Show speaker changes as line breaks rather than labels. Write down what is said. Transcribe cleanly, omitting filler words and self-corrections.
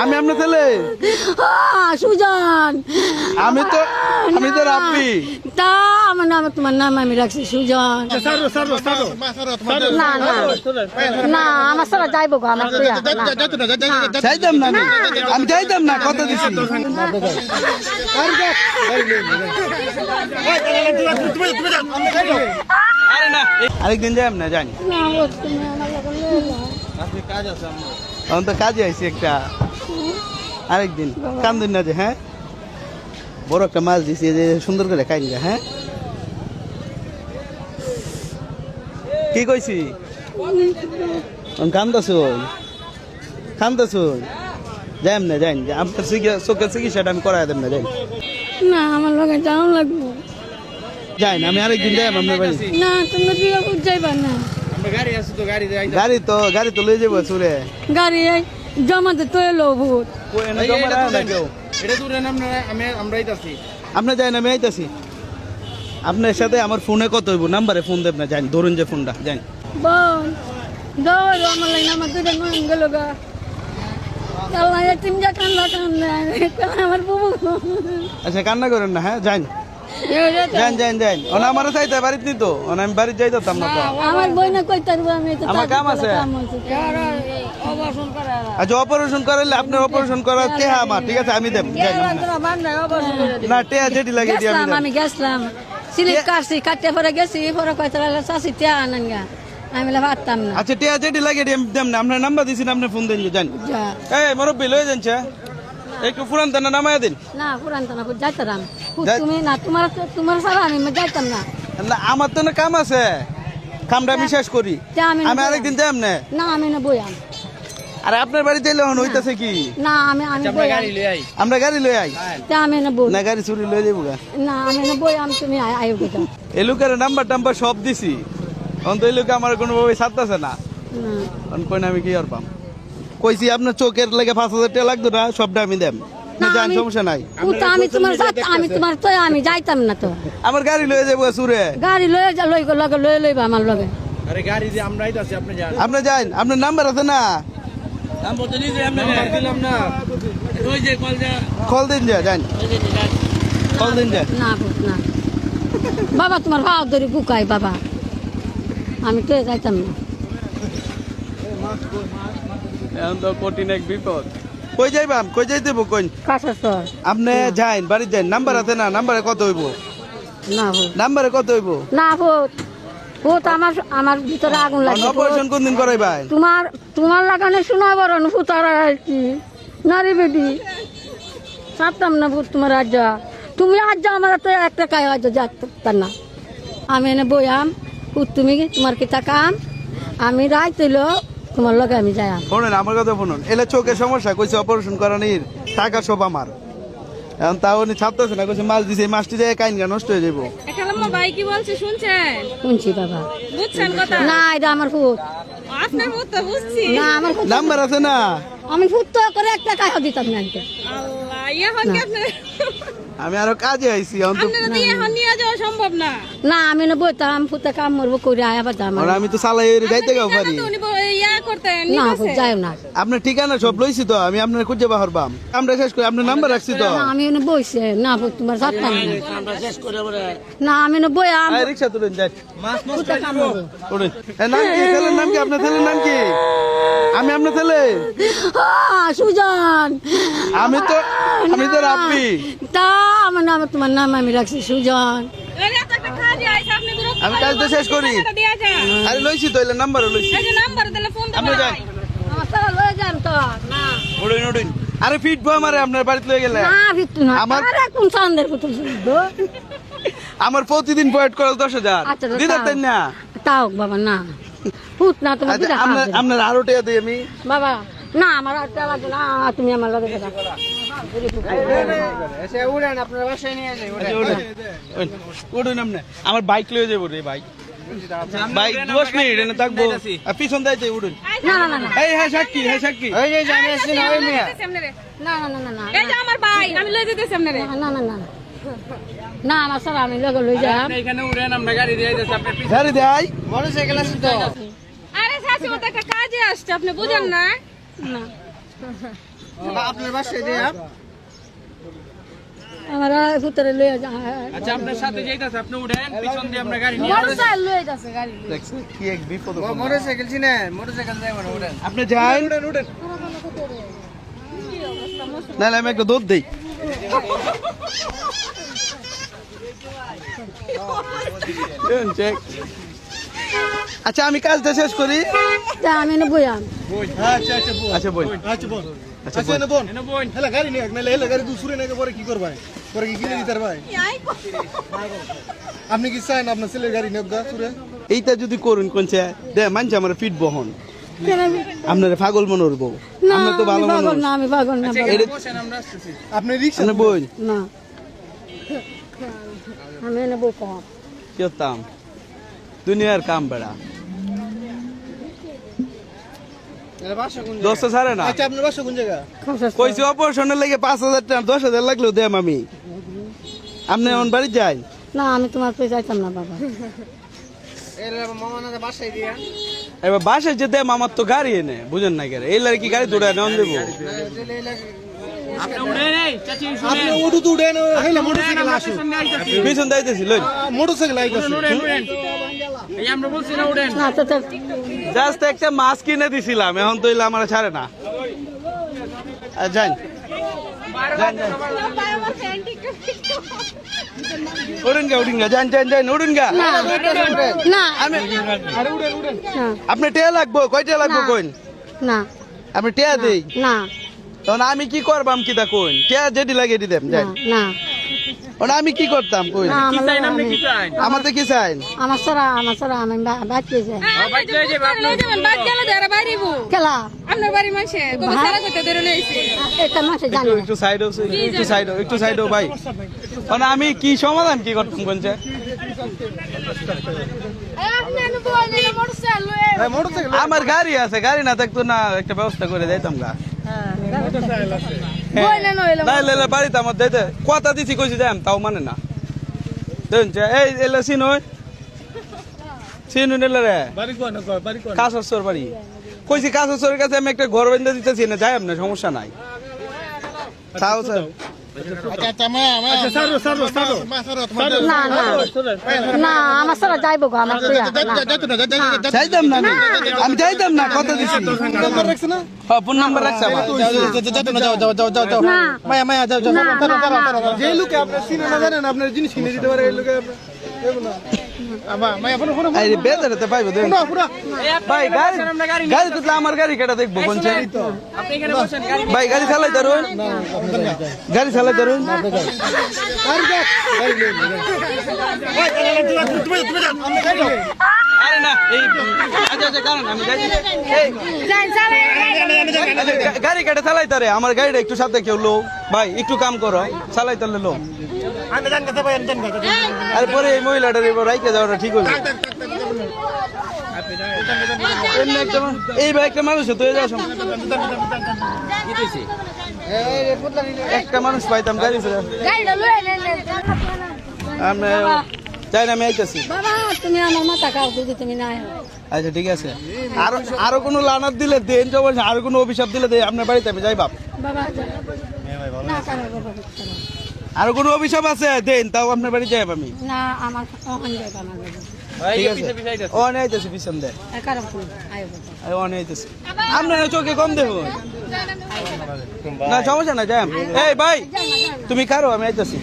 আমি আপনার ছেলে।
সুজন।
আমি তো রাব্বি।
তা আমার নাম, তোমার নাম আমি রাখছি সুজন। না না না, আমার সারা যাইবো গো, আমার
যাইতাম না, আমি যাইতাম না, কথা দিছি। আরেকদিন যাই না, জানি এখন তো কাজে আইসি একটা। আরেকদিন কান্দিন না যে, হ্যাঁ বড় একটা মাছ দিছি যে সুন্দর করে খাইন গা। হ্যাঁ কি কইছি? কান্দাছ যাইম না, যাইন আপনার চোখের চিকিৎসাটা আমি করাই দেব না, যাইন
না, আমার লগে যাওয়া লাগবো।
যাইন, আমি আরেকদিন যাই আপনার বাড়ি।
না, তুমি বিয়ে যাইবা না।
গাড়ি তো লয়ে যাবো চুরে।
গাড়ি জমাতে তো এলো ভূত।
আপনি যাই না, আমি আইতাছি আপনার সাথে। আমার ফোনে কত হইব, নাম্বারে ফোন দেব না, জানি ধরুন যে ফোনটা জানি।
বোন দৌড় আমার লাইন, আমার দুইটা মন গেল গা। আল্লাহ এতিম যা কান্না আমার বুবু।
আচ্ছা কান্না করেন না, হ্যাঁ যাইন যাইন ওনা আমার চাইতে বাড়িতে নিত, ওনা আমি বাড়ি যাইতাম না তো।
আমার বই না কই তারবো, আমি তো
আমার কাম আছে। আচ্ছা অপারেশন করাইলে আপনার অপারেশন করার টেহা আমার, ঠিক আছে আমি দেব। না টেহা যেটি লাগে
আমি গেছিলাম সিলিপ কাটছি, কাটতে পরে গেছি, পরে কয়টা চাষি টেহা আনেন গা, আমি পারতাম না।
আচ্ছা টেহা যেটি লাগে আমি দেব না, আপনার নাম্বার দিছি না, আপনি ফোন দেন জান। এই মুরব্বি লয়ে যান, একটু পুরান তানা নামায় দিন।
না পুরান তানা যাইতাম তুমি না, তোমার সারা আমি যাইতাম না।
না আমার তো না কাম আছে, কামটা আমি শেষ করি। আমি আরেকদিন যাইম না।
না আমি না বইয়াম।
আরে আপনার বাড়ি যাইলে এখন হইতাছে কি?
না আমি গাড়ি লই আই।
আমরা গাড়ি লই আই।
তা আমি না বই
না, গাড়ি চুরি লই যাবো গা।
না আমি না বইয়াম, তুমি আইও গো।
এই লোকের নাম্বার সব দিছি, এখন তো এই লোকে আমার কোনোভাবে ছাড়তেছে না। কই না আমি কি আর পাম, কইছি আপনার চোখের লেগে 5,000 টাকা লাগতো না, সবটা আমি দেব। জান সমস্যা নাই।
আমি তোমার তো আমি যাইতাম না তো।
আমার গাড়ি লয়ে যাবো চুরে।
গাড়ি লয়ে যা, লইবা আমার লগে।
আরে গাড়ি দিয়ে আমরাই তো আছি, আপনি যান।
আপনি যান, আপনার নাম্বার আছে না?
নাম্বার তো নিজে আমরা দিলাম না, ওই যে
কল দিন যা, যান কল দিন যা।
না না বাবা, তোমার ভাও ধরে বুকাই বাবা, আমি তো যাইতাম না।
এখন তো কঠিন এক বিপদ। কই যাইবাম, কই যাইতে হইব কই?
কাঁচাচর।
আপনি যাইন, বাড়ি যাইন। নাম্বার আছে না? নাম্বারে কত হইব?
না
নাম্বারে কত হইব?
না ভূত আমার ভিতরে আগুন লাগে।
অপারেশন কোন দিন করাইবাই?
তোমার লাগানে শোনা বড় ভূত আর কি নারী বেডি সারতাম না ভূত তোমার আজ। তুমি আজ আমার তো একটা কাজ আজ যাতাম না। আমি এনে বইয়াম ভূত, তুমি তোমার কি কাম, আমি রায় তুইল তোমার লগে আমি যাই।
শোনেন আমার কথা শুনুন, এলে চোখের সমস্যা, কইছে অপারেশন করানির টাকা সব আমার। এখন তাও উনি ছাড়তেছে না, কইছে মাছ দিছে, এই মাছটি যায় কাইন গা নষ্ট হয়ে যাবো।
ভাই কি বলছে শুনছেন?
শুনছি বাবা।
বুঝছেন কথা?
না এটা আমার ভূত।
আপনার ভূত তো বুঝছি।
না আমার ভূত।
নাম্বার আছে না?
আমি ভূত তো করে একটা কাজ দিতাম না।
আল্লাহ, এখন কি আপনি
আমি আরো কাজে আইছি, এখন তো
আপনারা দিয়ে এখন নিয়ে যাওয়া সম্ভব না।
না আমি না বইতাম, ভূতে কাম মরবো করে আবার যাম।
আর আমি তো চালাই হয়ে যাইতে গাও পারি
উনি ইয়া করতেন
না, যাইও না।
আপনার ঠিকানা সব লইছি তো, আমি আপনার খুঁজে বাহর বাম। আমরা শেষ করে আপনার নাম্বার রাখছি তো।
না আমি এনে বইছে না, তোমার যাতাম না। না আমি না বইয়াম।
এই রিকশা তুলেন যাই।
ভূতে কাম মরবো।
তুলেন। এই নাম কি? ছেলের নাম কি? আপনার ছেলের নাম কি? আমি আপনার ছেলে।
সুজন।
আমি তো রাব্বি।
তা আমার নাম, তোমার নাম আমি রাখছি সুজন।
আরে এত একটা কাজ আছে, আপনি বিরক্ত
আমি কাজটা শেষ করি।
দিয়া যান।
আরে লইছি তো, এলে নাম্বারও লইছি।
এই যে নাম্বার দিলে ফোন
আপনি
দেবেন।
যান।
আমার সারা লয়ে যান তো। না
উড়ুন। আরে ফিটবো আমারে, আপনার বাড়িতে লয়ে গেলে।
না ভিতু না। আরে কোন চান্দের পুতুল শুনবো?
আমার প্রতিদিন পয়েন্ট করে 10,000
আচ্ছা,
দিতে দেন না।
তাও বাবা না ভূত না, তোমার
আচ্ছা,
দিদা
আপনার আরো টাকা দিই আমি।
বাবা। না আমার আর টাকা লাগবে না, তুমি আমার লগে যাবা।
উঠুন আপনি। আমার বাইক লয়ে যাবো রে, বাইক 10 মিনিট এনে থাকবো, আর পিছন দাইতে উঠুন।
না না না না
এই হ্যাঁ সাক্ষী, হ্যাঁ সাক্ষী।
না না না না না
এই যে আমার ভাই, আমি লয়ে যেতেছি আপনারে।
না না না না আমার স্যার আমি লগে লই যাম।
এখানে উড়েন, আমরা গাড়ি দিয়ে যাচ্ছি, আপনার
গাড়ি দেয়
মোটরসাইকেল আছে তো।
আরে শাশি, ও তো একটা কাজে আসছে, আপনি বুঝেন না?
না
আপনার বাসায় যে
আমার পুত্রে লয়ে যা
আচ্ছা আপনার সাথে যাইতাছে আপনি উঠেন পিছন দিয়ে আপনার গাড়ি নিয়ে
মোটরসাইকেল লয়ে যাচ্ছে গাড়ি
দেখছেন কি এক বিপদ
মোটরসাইকেল চিনেন মোটরসাইকেল যাই মানে উঠেন
আপনি যান
উঠেন
নাহলে আমি একটা দুধ দেই আচ্ছা আমি কাজটা শেষ করি
তা আমি না বইয়াম
আচ্ছা বই
আচ্ছা বল
আচ্ছা
আচ্ছা এনে বোন হেলা গাড়ি নিয়ে নালে হেলা গাড়ি দুসুরে নাকি পরে কি করবাই পরে কি কিনে দিতার ভাই আপনি কি চান আপনার ছেলের গাড়ি নিয়োগ দা সুরে
এইটা যদি করুন কোনছে দে মানছে আমার ফিট বহন আপনারা পাগল মনে করবো
না
আমরা তো ভালো
আমি পাগল
মানুষ
না আমি পাগল না
এটা
বসেন আমরা আসতেছি
আপনি রিকশা
আপনি বই
না আমি না বই কম
কি করতাম দুনিয়ার কাম বেড়া
এর বাসা কোন
দোস্ত ছাড়ে না
আচ্ছা আপনার বাসা কোন জায়গা
কইছি অপারেশনের লেগে 5,000 টাকা 10,000 লাগলেও দেম আমি আপনি এখন বাড়ি যাই
না আমি তোমার পেয়ে যাইতাম না বাবা
এর মামা না বাসায় দিয়া
এবার বাসায় যে দেম আমার তো গাড়ি এনে বুঝেন না কেন এই লাগে কি গাড়ি দৌড়ায় নেন দেবো
আপনি উঠেন এই চাচি
আপনি ওটু তো উঠেন হেলা মোটরসাইকেল আসো
পিছন দাইতেছি লই
মোটরসাইকেল আইতাছে
এই আমরা বলছি না উঠেন
না তো তো
জাস্ট একটা মাছ কিনে দিছিলাম এখন তো আমার ছাড়ে না যাই উড়ুন গা যান উড়ুন গা
না
আমি
না
আপনি টেয়া লাগবো কয়টা লাগবো কইন
না
আপনি টেয়া দেই
না
তখন আমি কি করবাম কি তা কইন টেয়া যেটি লাগে দিতাম যাই
না
তখন আমি কি করতাম কইন
না
কি চাই আপনি কি চাই
আমাদের কি চাইন
আমার সারা আমি বাচ্চা যাই
বাইক লয়ে যাবে আপনি
যাবেন বাদ গেলে ধরে বাড়িবো
খেলা
আপনার বাড়ি মানুষে কবে সারা করতে ধরে লইছে
এটা মাসে জানি না।
একটু সাইড একটু সাইড ভাই তখন আমি কি সমাধান কি করতাম কোনছে
আপনি আমি বলি মোটরসাইকেল লয়ে
হ্যাঁ মোটরসাইকেল
আমার গাড়ি আছে গাড়ি না থাকতো না একটা ব্যবস্থা করে যাইতাম গা
বইলে নইলে
না বাড়িতে আমার দিতে কথা দিছি কইছি যাম তাও মানে না দেখুন এই এলে চিনুন এলে রে
বাড়ি কোন বাড়ি কোন
কাছর বাড়ি কইছি কাছরের কাছে আমি একটা ঘর বেঁধে দিতেছি না যাই না সমস্যা নাই তাও স্যার
আচ্ছা আচ্ছা মা আচ্ছা সারো মা সারো তোমার
না না না আমার সারা যাইবো গো আমার প্রিয়া না
যাইতো না
যাইতাম না আমি যাইতাম না কথা দিছি
নাম্বার রাখছ না
হ্যাঁ ফোন নাম্বার রাখছি আমার
যাইতো না যাও
না
মায়া যাও
না, না, না।
যে লোকে আপনার চিনে না জানেন আপনার জিনিস কিনে দিতে পারে এই লোকে মায়া ফোন ফোন
এই বেজারেতে পাইবো দেখুন
পুরা
ভাই গাড়ি গাড়ি তো আমার গাড়ি কেটে দেখবো কোনছে
আপনি এখানে বসেন গাড়ি
ভাই গাড়ি চালাই দারুন গাড়ি চালাই দারুন আরে না এই আচ্ছা কারণ আমি গাড়ি কেটে চালাই তারে আমার গাড়িটা একটু সাথে কেউ লো ভাই একটু কাম করো চালাই তাহলে লো
আমি জান কথা ভাই আমি জান কথা
আর পরে এই মহিলাটার এবার রাইকে যাওয়াটা ঠিক হলো এমনি একটা এই ভাই একটা মানুষ তো যাওয়ার সময় একটা মানুষ পাইতাম গাড়ি ছিল
গাড়িটা লয়ে নে
আমি যাই না আমি আইতেছি
বাবা তুমি আমার মাথা খাও যদি তুমি না আয়ো।
আচ্ছা ঠিক আছে আরো কোনো লানার দিলে দেন জবাব আরো কোনো অভিশাপ দিলে দেন আপনার বাড়িতে আমি যাই বাপ
বাবা না কারো বাবা
আরো কোনো অভিশাপ আছে দেন তাও আপনার বাড়ি যাই আমি
না আমার অহন যাইবা আমার বাবা
ঠিক আছে ও নিয়ে আইতেছি পিছন দে
কারো তুমি আয়ো বাবা
ও নিয়ে আইতেছি আপনার চোখে কম দেখুন না সমস্যা না যাই এই ভাই তুমি কারো আমি আইতেছি